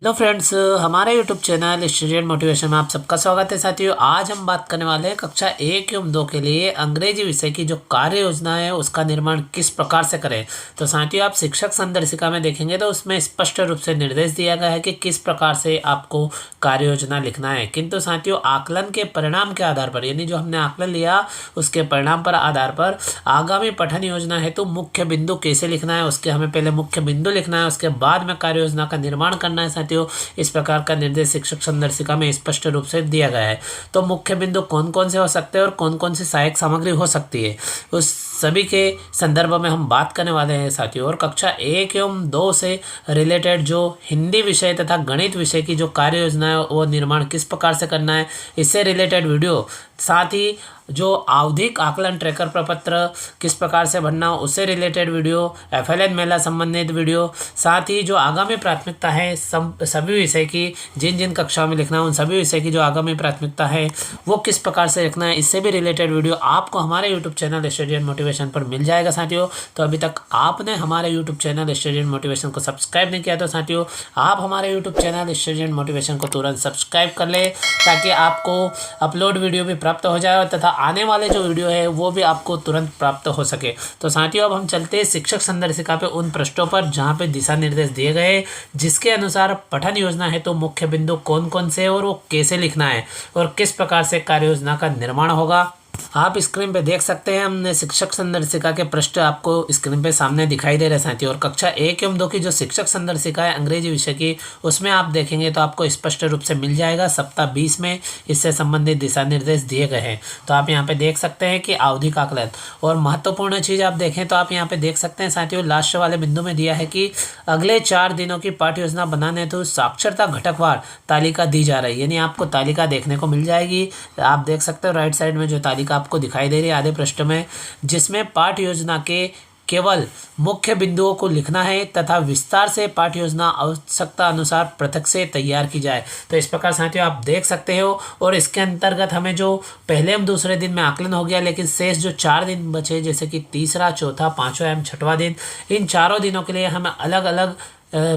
Hello friends, हमारे YouTube channel student motivation में आप सबका स्वागत है। साथियों, आज हम बात करने वाले हैं कक्षा 1 एवं 2 के लिए अंग्रेजी विषय की जो कार्य योजना है उसका निर्माण किस प्रकार से करें। तो साथियों, आप शिक्षक संदर्शिका में देखेंगे तो उसमें स्पष्ट रूप से निर्देश दिया गया है कि किस प्रकार से आपको कार्य योजना लिखना है। किंतु साथियों, आकलन के परिणाम के आधार पर, यानी जो हमने आकलन लिया उसके परिणाम पर आधार पर आगामी पठन योजना हेतु मुख्य बिंदु कैसे लिखना है, उसके हमें पहले मुख्य बिंदु लिखना है, उसके बाद में कार्य योजना का निर्माण करना है। साथियों, इस प्रकार का निर्देश शिक्षक संदर्शिका में स्पष्ट रूप से दिया गया है। तो मुख्य बिंदु कौन कौन से हो सकते हैं और कौन कौन सी सहायक सामग्री हो सकती है, उस सभी के संदर्भ में हम बात करने वाले हैं साथियों। और कक्षा 1 एवं 2 से रिलेटेड जो हिंदी विषय तथा गणित विषय की जो कार्य योजना है वो निर्माण किस प्रकार से करना है, इससे रिलेटेड वीडियो, साथ ही जो आवधिक आकलन ट्रैकर प्रपत्र किस प्रकार से भरना उससे रिलेटेड वीडियो, FLN मेला संबंधित वीडियो, साथ ही जो आगामी प्राथमिकता है सभी विषय की, जिन जिन कक्षाओं में लिखना है उन सभी विषय की जो आगामी प्राथमिकता है वो किस प्रकार से लिखना है, इससे भी रिलेटेड वीडियो आपको हमारे यूट्यूब चैनल स्टूडेंट मोटिवेशन पर मिल जाएगा। साथियों, तो अभी तक आपने हमारे यूट्यूब चैनल स्टूडेंट मोटिवेशन को सब्सक्राइब नहीं किया तो साथियों आप हमारे यूट्यूब चैनल स्टूडेंट मोटिवेशन को तुरंत सब्सक्राइब कर ले, ताकि आपको अपलोड वीडियो भी प्राप्त हो जाए तथा आने वाले जो वीडियो है वो भी आपको तुरंत प्राप्त हो सके। तो साथियों, अब हम चलते हैं शिक्षक संदर्शिका पे उन पृष्ठों पर जहाँ पे दिशा निर्देश दिए गए हैं, जिसके अनुसार पठन योजना है तो मुख्य बिंदु कौन कौन से और वो कैसे लिखना है और किस प्रकार से कार्य योजना का निर्माण होगा। आप स्क्रीन पे देख सकते हैं, हमने शिक्षक संदर्शिका के पृष्ठ आपको स्क्रीन पे सामने दिखाई दे रहे हैं साथियों। और कक्षा 1 एवं 2 की जो शिक्षक संदर्शिका है अंग्रेजी विषय की, उसमें आप देखेंगे तो आपको स्पष्ट रूप से मिल जाएगा। सप्ताह 20 में इससे संबंधित दिशा निर्देश दिए गए हैं। तो आप यहाँ पे देख सकते हैं कि आवधिक आकलन, और महत्वपूर्ण चीज़ आप देखें तो आप यहाँ पे देख सकते हैं साथियों, लास्ट वाले बिंदु में दिया है कि अगले 4 दिनों की पाठ्य योजना बनाने तो साक्षरता घटकवार तालिका दी जा रही है, यानी आपको तालिका देखने को मिल जाएगी। आप देख सकते हो राइट साइड में जो तालिका आपको दिखाई दे रही है आधे पृष्ठ में, जिसमें पाठ्य योजना के केवल मुख्य बिंदुओं को लिखना है तथा विस्तार से पाठ्य योजना आवश्यकता अनुसार पृथक से तैयार की जाए। तो इस प्रकार साथियों आप देख सकते हो। और इसके अंतर्गत हमें जो पहले एवं दूसरे दिन में आकलन हो गया, लेकिन शेष जो 4 दिन बचे, जैसे कि तीसरा, चौथा, पांचवा एवं छठवां दिन, इन चारों दिनों के लिए हमें अलग अलग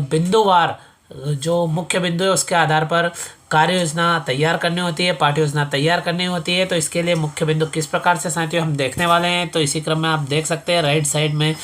बिंदुवार जो मुख्य बिंदु है उसके आधार पर कार्य योजना तैयार करनी होती है, पाठ्य योजना तैयार करनी होती है। तो इसके लिए मुख्य बिंदु किस प्रकार से साथियों हम देखने वाले हैं। तो इसी क्रम में आप देख सकते हैं राइट साइड में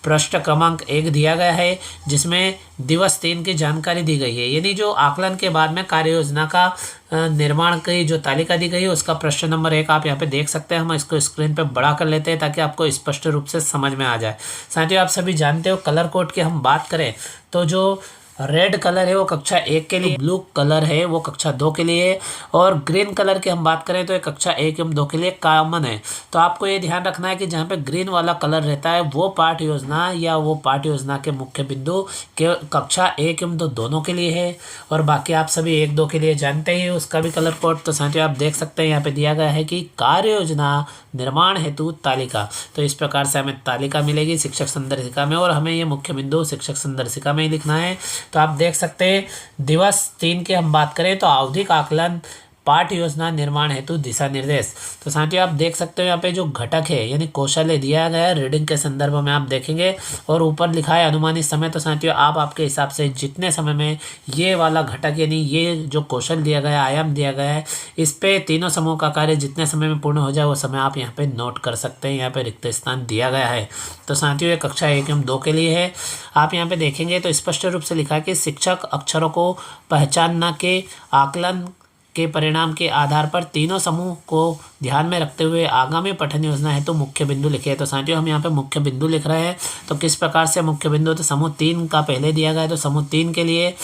पृष्ठ क्रमांक 1 दिया गया है, जिसमें दिवस 3 की जानकारी दी गई है, यानी जो आकलन के बाद में कार्य योजना का निर्माण की जो तालिका दी गई है उसका पृष्ठ नंबर 1 आप यहाँ पे देख सकते हैं। हम इसको स्क्रीन पे बड़ा कर लेते हैं ताकि आपको स्पष्ट रूप से समझ में आ जाए। साथियों, आप सभी जानते हो कलर कोड की हम बात करें तो जो रेड कलर है वो कक्षा 1 के लिए, ब्लू कलर है वो कक्षा 2 के लिए, और ग्रीन कलर की हम बात करें तो ये कक्षा 1 एवं 2 के लिए कॉमन है। तो आपको ये ध्यान रखना है कि जहाँ पे ग्रीन वाला कलर रहता है वो पाठ्य योजना या वो पाठ्य योजना के मुख्य बिंदु के कक्षा 1 एवं 2 दोनों के लिए है, और बाकी आप सभी 1-2 के लिए जानते ही उसका भी कलर कोड। तो साथियों आप देख सकते हैं यहाँ पे दिया गया है कि कार्य योजना निर्माण हेतु तालिका। तो इस प्रकार से हमें तालिका मिलेगी शिक्षक संदर्शिका में, और हमें ये मुख्य बिंदु शिक्षक संदर्शिका में ही लिखना है। तो आप देख सकते हैं दिवस 3 की हम बात करें तो आवधिक आकलन पाठ्य योजना निर्माण हेतु दिशा निर्देश। तो साथियों आप देख सकते हो यहाँ पे जो घटक है यानी कौशल्य दिया गया है रीडिंग के संदर्भ में आप देखेंगे, और ऊपर लिखा है अनुमानित समय। तो साथियों आप आपके हिसाब से जितने समय में ये वाला घटक यानी ये जो कौशल दिया गया है, आयाम दिया गया है, इस पे तीनों समूह का कार्य जितने समय में पूर्ण हो जाए वो समय आप यहाँ पे नोट कर सकते हैं। यहाँ पे रिक्त स्थान दिया गया है। तो साथियों ये कक्षा 1 एवं 2 के लिए है। आप यहाँ पे देखेंगे तो स्पष्ट रूप से लिखा है कि शिक्षक अक्षरों को पहचानना के आकलन के परिणाम के आधार पर तीनों समूह को ध्यान में रखते हुए आगामी पठन योजना है तो मुख्य बिंदु लिखे। तो साथियों हम यहाँ पे मुख्य बिंदु लिख रहे हैं। तो किस प्रकार से मुख्य बिंदु, तो समूह 3 का पहले दिया गया है। तो समूह 3 के लिए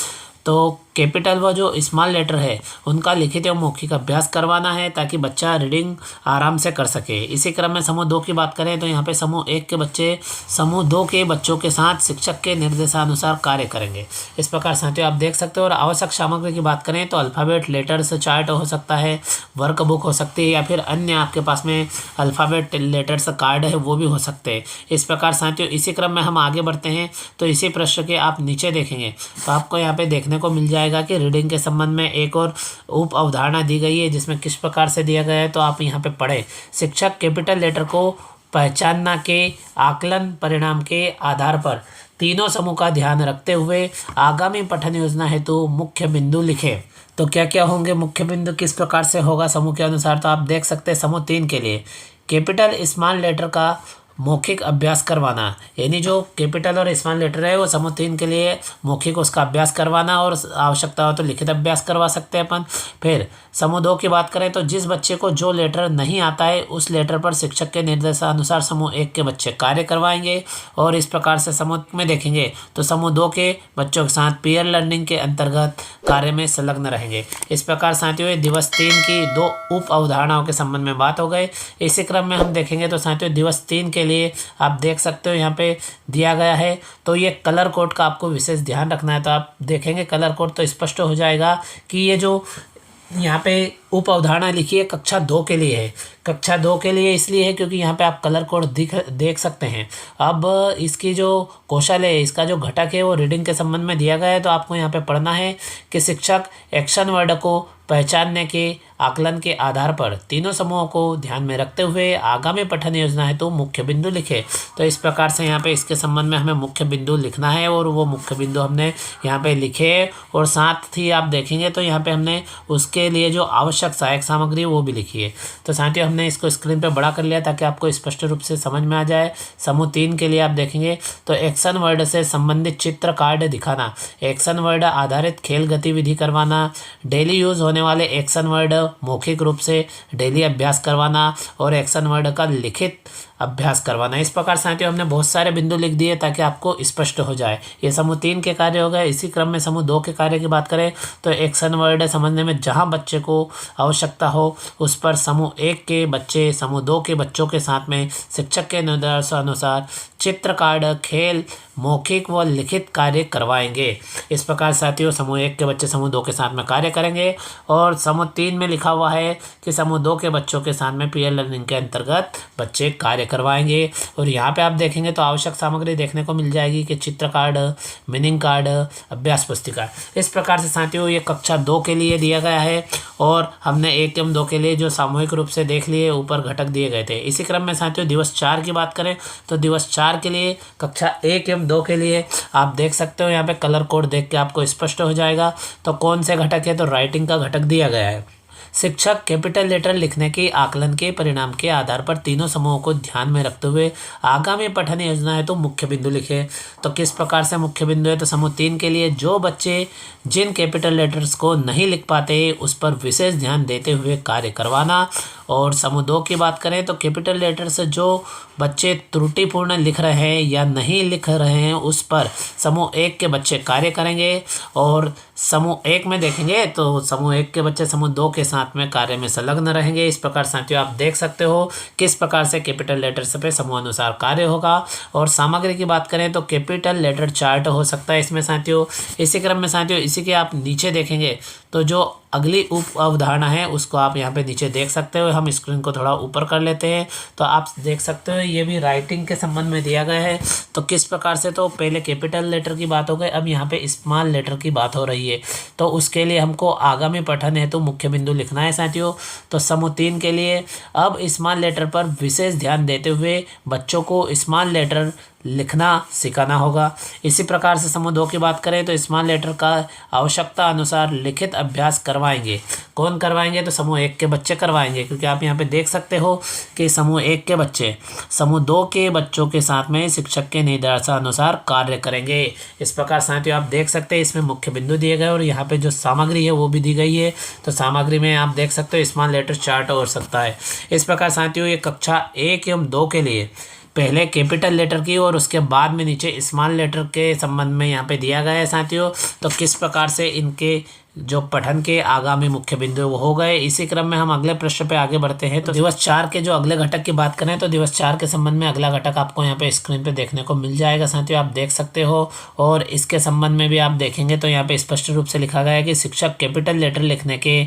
तो कैपिटल व जो स्मॉल लेटर है उनका लिखित एवं मौखिक अभ्यास करवाना है ताकि बच्चा रीडिंग आराम से कर सके। इसी क्रम में समूह 2 की बात करें तो यहाँ पे समूह 1 के बच्चे समूह 2 के बच्चों के साथ शिक्षक के निर्देशानुसार कार्य करेंगे। इस प्रकार साथियों आप देख सकते हो। और आवश्यक सामग्री की बात करें तो अल्फ़ाबेट लेटर्स चार्ट हो सकता है, वर्क बुक हो सकती है, या फिर अन्य आपके पास में अल्फ़ाबेट लेटर्स कार्ड है वो भी हो सकते हैं। इस प्रकार साथियों इसी क्रम में हम आगे बढ़ते हैं। तो इसी पृष्ठ के आप नीचे देखेंगे तो आपको यहाँ पे देखने को मिल जाएगा कि रीडिंग के संबंध में एक और उप अवधारणा दी गई है, जिसमें किस प्रकार से दिया गया है। तो आप यहाँ पे पढ़ें, शिक्षक कैपिटल लेटर को पहचानना के आकलन परिणाम के आधार पर तीनों समूह का ध्यान रखते हुए आगामी पठन योजना हेतु मुख्य बिंदु लिखें। तो क्या क्या होंगे मुख्य बिंदु, किस प्रकार से होगा समूह के अनुसार, तो आप देख सकते हैं समूह 3 के लिए कैपिटल स्मॉल लेटर का मौखिक अभ्यास करवाना, यानी जो कैपिटल और स्मॉल लेटर है वो समूह 3 के लिए मौखिक उसका अभ्यास करवाना, और आवश्यकता हो तो लिखित अभ्यास करवा सकते हैं अपन। फिर समूह 2 की बात करें तो जिस बच्चे को जो लेटर नहीं आता है उस लेटर पर शिक्षक के निर्देशानुसार समूह 1 के बच्चे कार्य करवाएंगे, और इस प्रकार से समूह में देखेंगे तो समूह 2 के बच्चों के साथ पीयर लर्निंग के अंतर्गत कार्य में संलग्न रहेंगे। इस प्रकार साथियों दिवस 3 की 2 उप अवधारणाओं के संबंध में बात हो गई। इसी क्रम में हम देखेंगे तो साथियों दिवस 3 के लिए आप देख सकते हो यहाँ पे दिया गया है, तो ये कलर कोड का आपको विशेष ध्यान रखना है। तो आप देखेंगे कलर कोड तो स्पष्ट हो जाएगा कि ये जो यहाँ पे उप अवधारणा लिखी है कक्षा 2 के लिए है। कक्षा 2 के लिए इसलिए है क्योंकि यहाँ पे आप कलर कोड देख सकते हैं। अब इसकी जो कौशल है, इसका जो घटक है वो रीडिंग के संबंध में दिया गया है। तो आपको यहाँ पे पढ़ना है कि शिक्षक एक्शन वर्ड को पहचानने के आकलन के आधार पर तीनों समूहों को ध्यान में रखते हुए आगामी पठन योजना है तो मुख्य बिंदु लिखे। तो इस प्रकार से यहाँ पे इसके संबंध में हमें मुख्य बिंदु लिखना है, और वो मुख्य बिंदु हमने यहाँ पे लिखे। और साथ ही आप देखेंगे तो यहाँ पे हमने उसके लिए जो आवश्यक सहायक सामग्री है वो भी लिखी है। तो साथियों हमने इसको स्क्रीन पे बड़ा कर लिया ताकि आपको स्पष्ट रूप से समझ में आ जाए। समूह 3 के लिए आप देखेंगे तो एक्शन वर्ड से संबंधित चित्र कार्ड दिखाना, एक्शन वर्ड आधारित खेल गतिविधि करवाना, डेली यूज होने वाले एक्शन वर्ड मौखिक रूप से डेली अभ्यास करवाना, और एक्शन वर्ड का लिखित अभ्यास करवाना। इस प्रकार साथियों हमने बहुत सारे बिंदु लिख दिए ताकि आपको स्पष्ट हो जाए। ये समूह 3 के कार्य हो गए। इसी क्रम में समूह 2 के कार्य की बात करें तो एक्शन वर्ड समझने में जहां बच्चे को आवश्यकता हो उस पर समूह 1 के बच्चे समूह 2 के बच्चों के साथ में शिक्षक के निर्देशानुसार चित्र कार्ड, खेल, मौखिक व लिखित कार्य करवाएंगे। इस प्रकार साथियों समूह 1 के बच्चे समूह 2 के साथ में कार्य करेंगे, और समूह 3 में लिखा हुआ है कि समूह 2 के बच्चों के साथ में पीयर लर्निंग के अंतर्गत बच्चे कार्य करवाएंगे। और यहाँ पे आप देखेंगे तो आवश्यक सामग्री देखने को मिल जाएगी कि चित्र कार्ड, मीनिंग कार्ड, अभ्यास पुस्तिका। इस प्रकार से साथियों ये कक्षा 2 के लिए दिया गया है, और हमने 1 एवं 2 के लिए जो सामूहिक रूप से देख लिए ऊपर घटक दिए गए थे। इसी क्रम में साथियों दिवस 4 की बात करें तो दिवस 4 के लिए कक्षा 1 एवं 2 के लिए आप देख सकते हो यहाँ पे कलर कोड देख के आपको स्पष्ट हो जाएगा। तो कौन से घटक है, तो राइटिंग का घटक दिया गया है। शिक्षक कैपिटल लेटर लिखने के आकलन के परिणाम के आधार पर तीनों समूहों को ध्यान में रखते हुए आगामी पठन योजना है तो मुख्य बिंदु लिखे। तो किस प्रकार से मुख्य बिंदु है, तो समूह 3 के लिए जो बच्चे जिन कैपिटल लेटर्स को नहीं लिख पाते उस पर विशेष ध्यान देते हुए कार्य करवाना। और समूह 2 की बात करें तो कैपिटल लेटर से जो बच्चे त्रुटिपूर्ण लिख रहे हैं या नहीं लिख रहे हैं उस पर समूह 1 के बच्चे कार्य करेंगे। और समूह 1 में देखेंगे तो समूह 1 के बच्चे समूह 2 के साथ में कार्य में संलग्न रहेंगे। इस प्रकार साथियों आप देख सकते हो किस प्रकार से कैपिटल लेटर्स पे समूह अनुसार कार्य होगा। और सामग्री की बात करें तो कैपिटल लेटर चार्ट हो सकता है इसमें साथियों। इसी क्रम में साथियों इसी के आप नीचे देखेंगे तो जो अगली उप अवधारणा है उसको आप यहाँ पे नीचे देख सकते हो। हम स्क्रीन को थोड़ा ऊपर कर लेते हैं तो आप देख सकते हो ये भी राइटिंग के संबंध में दिया गया है। तो किस प्रकार से, तो पहले कैपिटल लेटर की बात हो गई, अब यहाँ पे स्मॉल लेटर की बात हो रही है। तो उसके लिए हमको आगामी पठन है तो मुख्य बिंदु लिखना है साथियों। तो समूह 3 के लिए अब स्मॉल लेटर पर विशेष ध्यान देते हुए बच्चों को स्मॉल लेटर लिखना सिखाना होगा। इसी प्रकार से समूह 2 की बात करें तो स्मॉल लेटर का आवश्यकता अनुसार लिखित अभ्यास करवाएंगे। कौन करवाएंगे, तो समूह 1 के बच्चे करवाएंगे, क्योंकि आप यहाँ पे देख सकते हो कि समूह 1 के बच्चे समूह 2 के बच्चों के साथ में शिक्षक के निर्देशानुसार कार्य करेंगे। इस प्रकार साथियों आप देख सकते हैं इसमें मुख्य बिंदु दिए गए और यहाँ पे जो सामग्री है वो भी दी गई है। तो सामग्री में आप देख सकते हो स्मॉल लेटर चार्ट हो सकता है। इस प्रकार साथियों ये कक्षा 1 एवं 2 के लिए पहले कैपिटल लेटर की और उसके बाद में नीचे स्मॉल लेटर के संबंध में यहाँ पे दिया गया है साथियों। तो किस प्रकार से इनके जो पठन के आगामी मुख्य बिंदु वो हो गए। इसी क्रम में हम अगले प्रश्न पे आगे बढ़ते हैं। तो दिवस 4 के जो अगले घटक की बात करें तो दिवस 4 के संबंध में अगला घटक आपको यहाँ पे स्क्रीन पे देखने को मिल जाएगा साथियों, आप देख सकते हो। और इसके संबंध में भी आप देखेंगे तो यहाँ पे स्पष्ट रूप से लिखा गया है कि शिक्षक कैपिटल लेटर लिखने के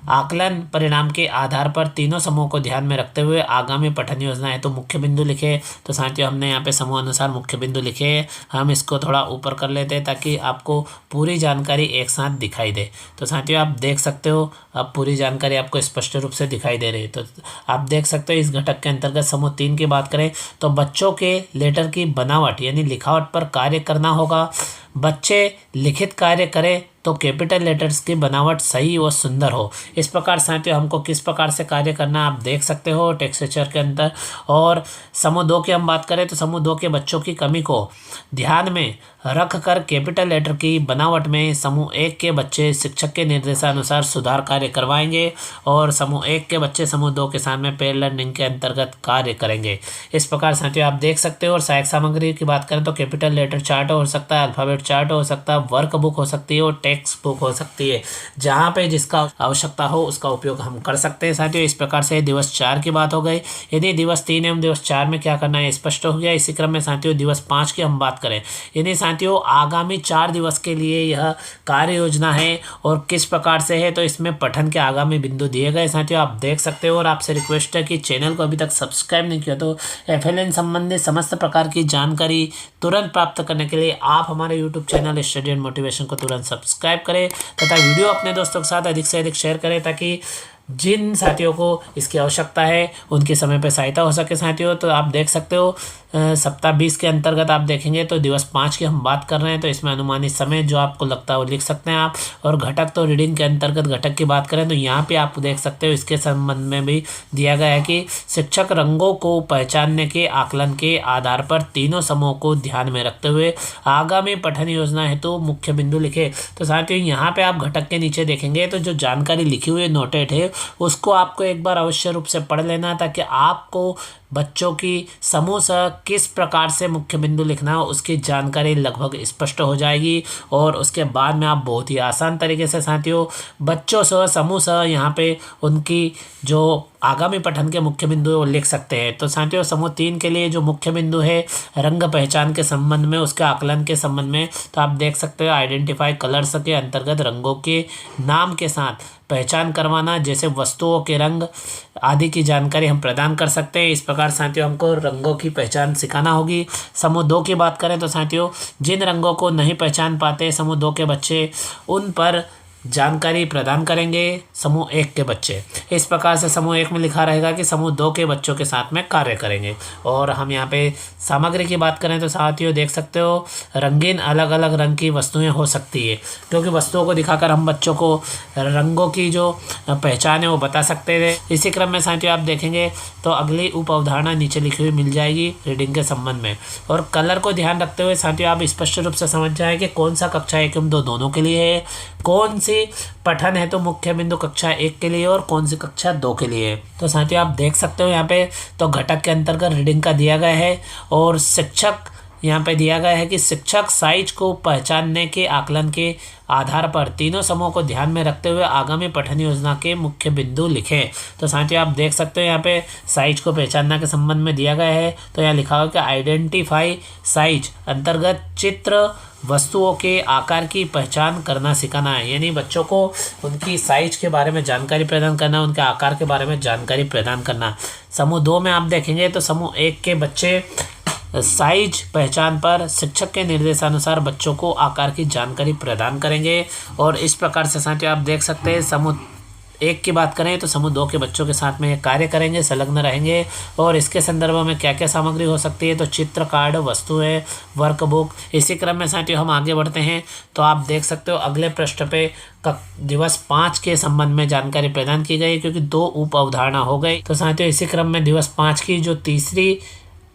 आकलन परिणाम के आधार पर तीनों समूह को ध्यान में रखते हुए आगामी पठन योजना है तो मुख्य बिंदु लिखे। तो साथियों हमने यहाँ पे समूह अनुसार मुख्य बिंदु लिखे। हम इसको थोड़ा ऊपर कर लेते हैं ताकि आपको पूरी जानकारी एक साथ दिखाई दे। तो साथियों आप देख सकते हो, अब पूरी जानकारी आपको स्पष्ट रूप से दिखाई दे रही है। तो आप देख सकते हो इस घटक के अंतर्गत समूह 3 की बात करें तो बच्चों के लेटर की बनावट यानी लिखावट पर कार्य करना होगा। बच्चे लिखित कार्य करें तो कैपिटल लेटर्स की बनावट सही और सुंदर हो। इस प्रकार साथियों हमको किस प्रकार से कार्य करना आप देख सकते हो टेक्सचर के अंदर। और समूह 2 की हम बात करें तो समूह 2 के बच्चों की कमी को ध्यान में रख कर कैपिटल लेटर की बनावट में समूह 1 के बच्चे शिक्षक के निर्देशानुसार सुधार कार्य करवाएंगे और समूह 1 के बच्चे समूह 2 के साथ में पेयर लर्निंग के अंतर्गत कार्य करेंगे। इस प्रकार साथियों आप देख सकते हो। और सहायक सामग्री की बात करें तो कैपिटल लेटर चार्ट हो सकता है, अल्फाबेट चार्ट हो सकता है, वर्क बुक हो सकती है और टेक्स्ट बुक हो सकती है। जहाँ पे जिसका आवश्यकता हो उसका उपयोग हम कर सकते हैं साथियों। इस प्रकार से दिवस 4 की बात हो गई। यदि दिवस 3 एवं दिवस 4 में क्या करना है स्पष्ट हो गया। इसी क्रम में साथियों दिवस 5 की हम बात करें, यानी साथियों आगामी 4 दिवस के लिए यह कार्य योजना है और किस प्रकार से है तो इसमें पठन के आगामी बिंदु दिए गए साथियों आप देख सकते हो। और आपसे रिक्वेस्ट है कि चैनल को अभी तक सब्सक्राइब नहीं किया तो FLN संबंधित समस्त प्रकार की जानकारी तुरंत प्राप्त करने के लिए आप हमारे YouTube channel study and motivation को तुरंत सब्सक्राइब करें तथा वीडियो अपने दोस्तों के साथ अधिक से अधिक शेयर करें ताकि जिन साथियों को इसकी आवश्यकता है उनकी समय पर सहायता हो सके साथियों। तो आप देख सकते हो सप्ताह 20 के अंतर्गत आप देखेंगे तो दिवस 5 की हम बात कर रहे हैं। तो इसमें अनुमानित समय जो आपको लगता है वो लिख सकते हैं आप। और घटक तो रीडिंग के अंतर्गत घटक की बात करें तो यहाँ पे आप देख सकते हो इसके संबंध में भी दिया गया है कि शिक्षक रंगों को पहचानने के आकलन के आधार पर तीनों समूहों को ध्यान में रखते हुए आगामी पठन योजना हेतु तो मुख्य बिंदु लिखे। तो साथियों यहाँ पे आप घटक के नीचे देखेंगे तो जो जानकारी लिखी हुई नोटेड है उसको आपको एक बार अवश्य रूप से पढ़ लेना ताकि आपको बच्चों की समूह से किस प्रकार से मुख्य बिंदु लिखना है उसकी जानकारी लगभग स्पष्ट हो जाएगी। और उसके बाद में आप बहुत ही आसान तरीके से साथियों बच्चों से समूह से यहाँ पे उनकी जो आगामी पठन के मुख्य बिंदु है वो लिख सकते हैं। तो साथियों समूह 3 के लिए जो मुख्य बिंदु है रंग पहचान के संबंध में उसके आकलन के संबंध में तो आप देख सकते हो आइडेंटिफाई कलर्स के अंतर्गत रंगों के नाम के साथ पहचान करवाना जैसे वस्तुओं के रंग आदि की जानकारी हम प्रदान कर सकते हैं। इस प्रकार साथियों हमको रंगों की पहचान सिखाना होगी। समूह 2 की बात करें तो साथियों जिन रंगों को नहीं पहचान पाते समूह 2 के बच्चे उन पर जानकारी प्रदान करेंगे समूह 1 के बच्चे। इस प्रकार से समूह 1 में लिखा रहेगा कि समूह 2 के बच्चों के साथ में कार्य करेंगे। और हम यहाँ पे सामग्री की बात करें तो साथियों देख सकते हो रंगीन अलग अलग रंग की वस्तुएं हो सकती है क्योंकि वस्तुओं को दिखाकर हम बच्चों को रंगों की जो पहचान है वो बता सकते हैं। इसी क्रम में साथियों आप देखेंगे तो अगली उप अवधारणा नीचे लिखी हुई मिल जाएगी रीडिंग के संबंध में। और कलर को ध्यान रखते हुए साथियों आप स्पष्ट रूप से समझ जाए कि कौन सा कक्षा 1 एवं 2 दोनों के लिए है, कौन सी पठन है तो मुख्य बिंदु कक्षा 1 के लिए और कौन सी कक्षा 2 के लिए। तो साथियों आप देख सकते हो यहाँ पे तो घटक के अंतर्गत रीडिंग का दिया गया है और शिक्षक यहाँ पे दिया गया है कि शिक्षक साइज को पहचानने के आकलन के आधार पर तीनों समूहों को ध्यान में रखते हुए आगामी पठन योजना के मुख्य बिंदु लिखें। तो साथियों आप देख सकते हो यहाँ पे साइज को पहचानना के संबंध में दिया गया है। तो यहाँ लिखा हुआ कि आइडेंटिफाई साइज अंतर्गत चित्र वस्तुओं के आकार की पहचान करना सिखाना है, यानी बच्चों को उनकी साइज के बारे में जानकारी प्रदान करना, उनके आकार के बारे में जानकारी प्रदान करना। समूह 2 में आप देखेंगे तो समूह 1 के बच्चे साइज पहचान पर शिक्षक के निर्देशानुसार बच्चों को आकार की जानकारी प्रदान करेंगे। और इस प्रकार से साथियों आप देख सकते हैं समूह 1 की बात करें तो समूह 2 के बच्चों के साथ में कार्य करेंगे, संलग्न रहेंगे। और इसके संदर्भ में क्या क्या सामग्री हो सकती है तो चित्र, कार्ड, वस्तुएं, वर्कबुक। इसी क्रम में साथियों हम आगे बढ़ते हैं तो आप देख सकते हो अगले पृष्ठ पे दिवस 5 के संबंध में जानकारी प्रदान की गई क्योंकि 2 उप अवधारणा हो गई। तो साथियों इसी क्रम में दिवस 5 की जो तीसरी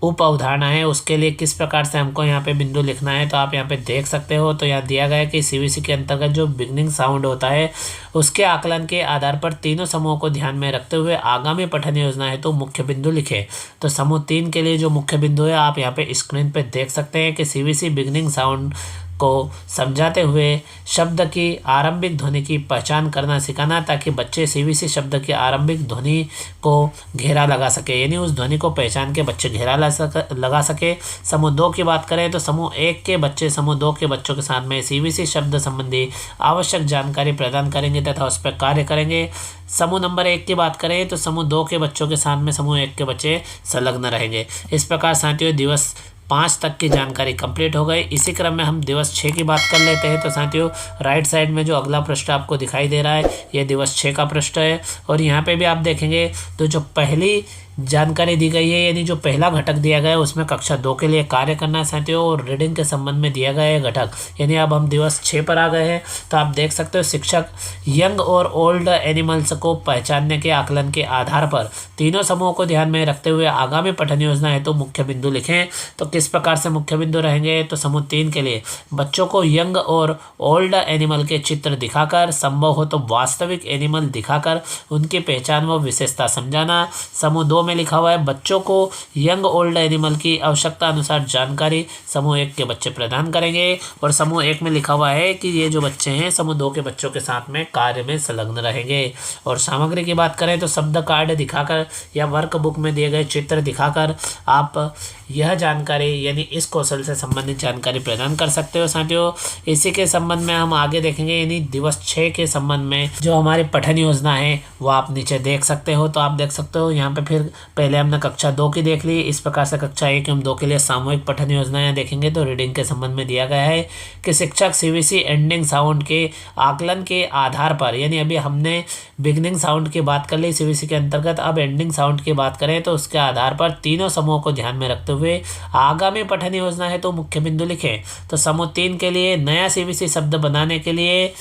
उप अवधारणा है उसके लिए किस प्रकार से हमको यहाँ पे बिंदु लिखना है तो आप यहाँ पे देख सकते हो। तो यहाँ दिया गया है कि CBC के अंतर्गत जो बिगनिंग साउंड होता है उसके आकलन के आधार पर तीनों समूहों को ध्यान में रखते हुए आगामी पठन योजना है तो मुख्य बिंदु लिखे। तो समूह 3 के लिए जो मुख्य बिंदु है आप यहाँ पे स्क्रीन पे देख सकते हैं कि CBC बिगनिंग साउंड को समझाते हुए शब्द की आरंभिक ध्वनि की पहचान करना सिखाना, ताकि बच्चे सीवीसी शब्द की आरंभिक ध्वनि को घेरा लगा सके, यानी उस ध्वनि को पहचान के बच्चे घेरा लगा सके। समूह 2 की बात करें तो समूह 1 के बच्चे समूह 2 के बच्चों के साथ में सीवीसी शब्द संबंधी आवश्यक जानकारी प्रदान करेंगे तथा उस पर कार्य करेंगे। समूह नंबर 1 की बात करें तो समूह 2 के बच्चों के साथ में समूह 1 के बच्चे संलग्न रहेंगे। इस प्रकार साथियों दिवस 5 तक की जानकारी कंप्लीट हो गई। इसी क्रम में हम दिवस 6 की बात कर लेते हैं। तो साथियों राइट साइड में जो अगला पृष्ठ आपको दिखाई दे रहा है यह दिवस 6 का पृष्ठ है, और यहाँ पे भी आप देखेंगे तो जो पहली जानकारी दी गई है, यानी जो पहला घटक दिया गया है उसमें कक्षा 2 के लिए कार्य करना है साथियों, और रीडिंग के संबंध में दिया गया है घटक, यानी अब हम दिवस 6 पर आ गए हैं। तो आप देख सकते हो शिक्षक यंग और ओल्ड एनिमल्स को पहचानने के आकलन के आधार पर तीनों समूहों को ध्यान में रखते हुए आगामी पठन योजना है तो मुख्य बिंदु लिखें। तो किस प्रकार से मुख्य बिंदु रहेंगे, तो समूह 3 के लिए बच्चों को यंग और ओल्ड एनिमल के चित्र दिखाकर, संभव हो तो वास्तविक एनिमल दिखाकर उनकी पहचान व विशेषता समझाना। समूह 2 में लिखा हुआ है बच्चों को यंग ओल्ड एनिमल की आवश्यकता अनुसार जानकारी समूह 1 के बच्चे प्रदान करेंगे, और समूह 1 में लिखा हुआ है कि ये जो बच्चे हैं समूह 2 के बच्चों के साथ में कार्य में संलग्न रहेंगे। और सामग्री की बात करें तो शब्द कार्ड दिखाकर या वर्क बुक में दिए गए चित्र दिखाकर आप यह जानकारी यानी इस कौशल से संबंधित जानकारी प्रदान कर सकते हो साथियों। इसी के संबंध में हम आगे देखेंगे, यानी दिवस 6 के संबंध में जो हमारी पठन योजना है वो आप नीचे देख सकते हो। तो आप देख सकते हो यहाँ पे फिर पहले हमने कक्षा 2 की देख ली, इस प्रकार से कक्षा 1 एवं 2 के लिए सामूहिक पठन योजनाएं देखेंगे। तो रीडिंग के संबंध में दिया गया है कि शिक्षक सीवीसी एंडिंग साउंड के आकलन के आधार पर, यानी अभी हमने बिगनिंग साउंड की बात कर ली सीवीसी के अंतर्गत, अब एंडिंग साउंड की बात करें तो उसके आधार पर तीनों समूहों को ध्यान में रखते हुए आगामी पठन योजना है तो मुख्य बिंदु लिखें। तो समूह 3 के लिए नया सीवीसी शब्द बनाने के लिए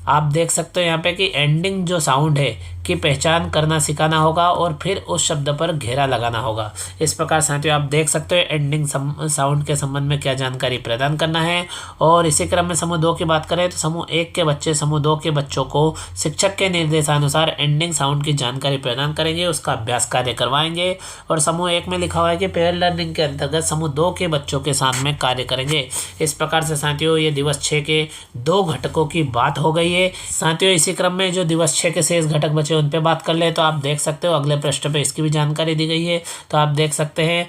आप देख सकते हो यहाँ पे कि एंडिंग जो साउंड है की पहचान करना सिखाना होगा और फिर उस शब्द पर घेरा लगाना होगा। इस प्रकार साथियों आप देख सकते हो एंडिंग साउंड के संबंध में क्या जानकारी प्रदान करना है। और इसी क्रम में समूह 2 की बात करें तो समूह 1 के बच्चे समूह 2 के बच्चों को शिक्षक के निर्देशानुसार एंडिंग साउंड की जानकारी प्रदान करेंगे, उसका अभ्यास कार्य करवाएंगे। और समूह 1 में लिखा हुआ है कि पेयर लर्निंग के अंतर्गत समूह 2 के बच्चों के साथ में कार्य करेंगे। इस प्रकार से साथियों ये दिवस 6 के 2 घटकों की बात हो गई है साथियों। इसी क्रम में जो दिवस 6 के शेष घटक बचे उन पे बात कर ले तो आप देख सकते हो अगले पृष्ठ पे इसकी भी जानकारी दी गई है। तो आप देख सकते हैं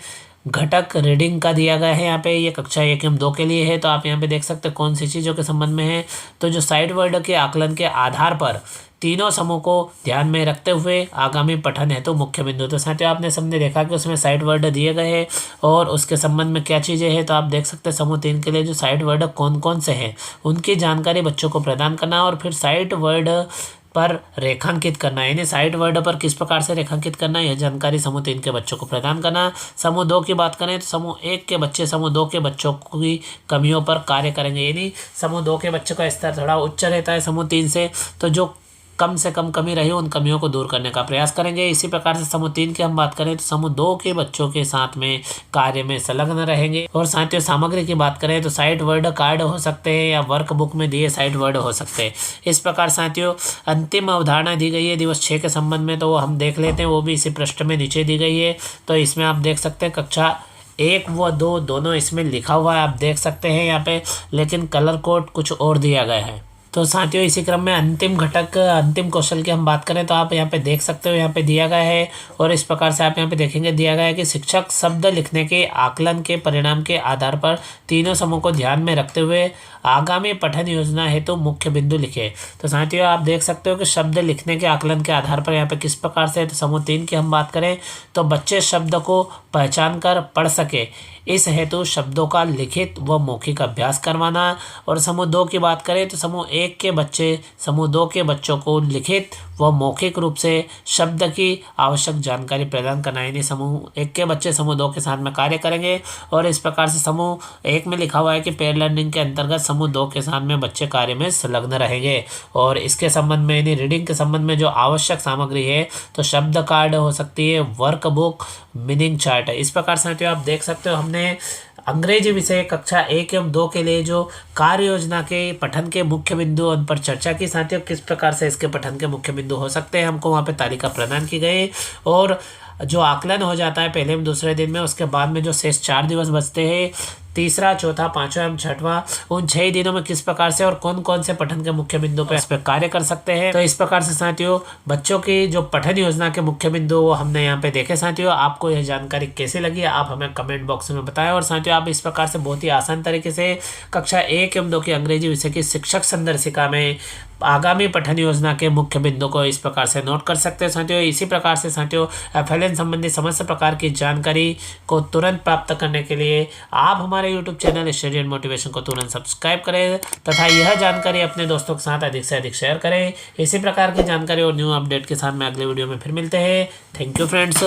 घटक रीडिंग का दिया गया है यहाँ पे, ये कक्षा 1 एवं 2 के लिए है। तो आप यहाँ पे देख सकते हैं कौन सी चीज़ों के संबंध में है। तो जो साइड वर्ड के आकलन के आधार पर तीनों समूह को ध्यान में रखते हुए आगामी पठन है तो मुख्य बिंदु। तो साथियों आपने सबने देखा कि उसमें साइड वर्ड दिए गए हैं और उसके संबंध में क्या चीज़ें हैं। तो आप देख सकते हैं समूह 3 के लिए जो साइड वर्ड कौन कौन से हैं उनकी जानकारी बच्चों को प्रदान करना, और फिर साइड वर्ड पर रेखांकित करना, यानी साइड वर्ड पर किस प्रकार से रेखांकित करना यह जानकारी समूह 3 के बच्चों को प्रदान करना। समूह 2 की बात करें तो समूह 1 के बच्चे समूह 2 के बच्चों की कमियों पर कार्य करेंगे, यानी समूह 2 के बच्चों का स्तर थोड़ा उच्च रहता है समूह 3 से, तो जो कम से कम कमी रही उन कमियों को दूर करने का प्रयास करेंगे। इसी प्रकार से समूह 3 की हम बात करें तो समूह 2 के बच्चों के साथ में कार्य में संलग्न रहेंगे। और साथियों सामग्री की बात करें तो साइड वर्ड कार्ड हो सकते हैं या वर्क बुक में दिए साइड वर्ड हो सकते हैं। इस प्रकार साथियों अंतिम अवधारणा दी गई है दिवस 6 के संबंध में, तो वो हम देख लेते हैं, वो भी इसी पृष्ठ में नीचे दी गई है। तो इसमें आप देख सकते हैं कक्षा 1 व 2 दोनों इसमें लिखा हुआ है, आप देख सकते हैं यहाँ पे, लेकिन कलर कोड कुछ और दिया गया है। तो साथियों इसी क्रम में अंतिम घटक अंतिम कौशल की हम बात करें तो आप यहाँ पे देख सकते हो, यहाँ पे दिया गया है। और इस प्रकार से आप यहाँ पे देखेंगे दिया गया है कि शिक्षक शब्द लिखने के आकलन के परिणाम के आधार पर तीनों समूह को ध्यान में रखते हुए आगामी पठन योजना है तो मुख्य बिंदु लिखे। तो साथियों आप देख सकते हो कि शब्द लिखने के आकलन के आधार पर यहाँ पे किस प्रकार से है। तो समूह 3 की हम बात करें तो बच्चे शब्द को पहचान कर पढ़ सके, इस हेतु शब्दों का लिखित व मौखिक अभ्यास करवाना। और समूह 2 की बात करें तो समूह 1 के बच्चे समूह 2 के बच्चों को लिखित व मौखिक रूप से शब्द की आवश्यक जानकारी प्रदान करना, यानी समूह 1 के बच्चे समूह 2 के साथ में कार्य करेंगे। और इस प्रकार से समूह 1 में लिखा हुआ है कि पेयर लर्निंग के अंतर्गत समूह 2 के साथ में बच्चे कार्य में संलग्न रहेंगे। और इसके संबंध में यानी रीडिंग के संबंध में जो आवश्यक सामग्री है तो शब्द कार्ड हो सकती है, वर्क बुक, मीनिंग चार्ट है। इस प्रकार से आप देख सकते हो हमने अंग्रेजी विषय कक्षा 1 एवं 2 के लिए जो कार्य योजना के पठन के मुख्य बिंदु उन पर चर्चा की। साथियों किस प्रकार से इसके पठन के मुख्य बिंदु हो सकते हैं हमको वहाँ पे तालिका प्रदान की गई। और जो आकलन हो जाता है पहले में दूसरे दिन में, उसके बाद में जो शेष 4 दिवस बचते हैं, तीसरा, चौथा, पांचवा एवं छठवां, उन 6 दिनों में किस प्रकार से और कौन कौन से पठन के मुख्य बिंदु पर इस पर कार्य कर सकते हैं। तो इस प्रकार से साथियों बच्चों की जो पठन योजना के मुख्य बिंदु वो हमने यहाँ पे देखे। साथियों आपको यह जानकारी कैसी लगी आप हमें कमेंट बॉक्स में बताएं। और साथियों आप इस प्रकार से बहुत ही आसान तरीके से कक्षा 1 एवं 2 की अंग्रेजी विषय की शिक्षक संदर्शिका में आगामी पठन योजना के मुख्य बिंदु को इस प्रकार से नोट कर सकते हैं। साथियों इसी प्रकार से साथियों FLN संबंधी समस्त प्रकार की जानकारी को तुरंत प्राप्त करने के लिए आप हमारे YouTube चैनल स्टूडेंट मोटिवेशन को तुरंत सब्सक्राइब करें तथा यह जानकारी अपने दोस्तों के साथ अधिक से अधिक शेयर करें। इसी प्रकार की जानकारी और न्यू अपडेट के साथ में अगले वीडियो में फिर मिलते हैं। Thank you friends.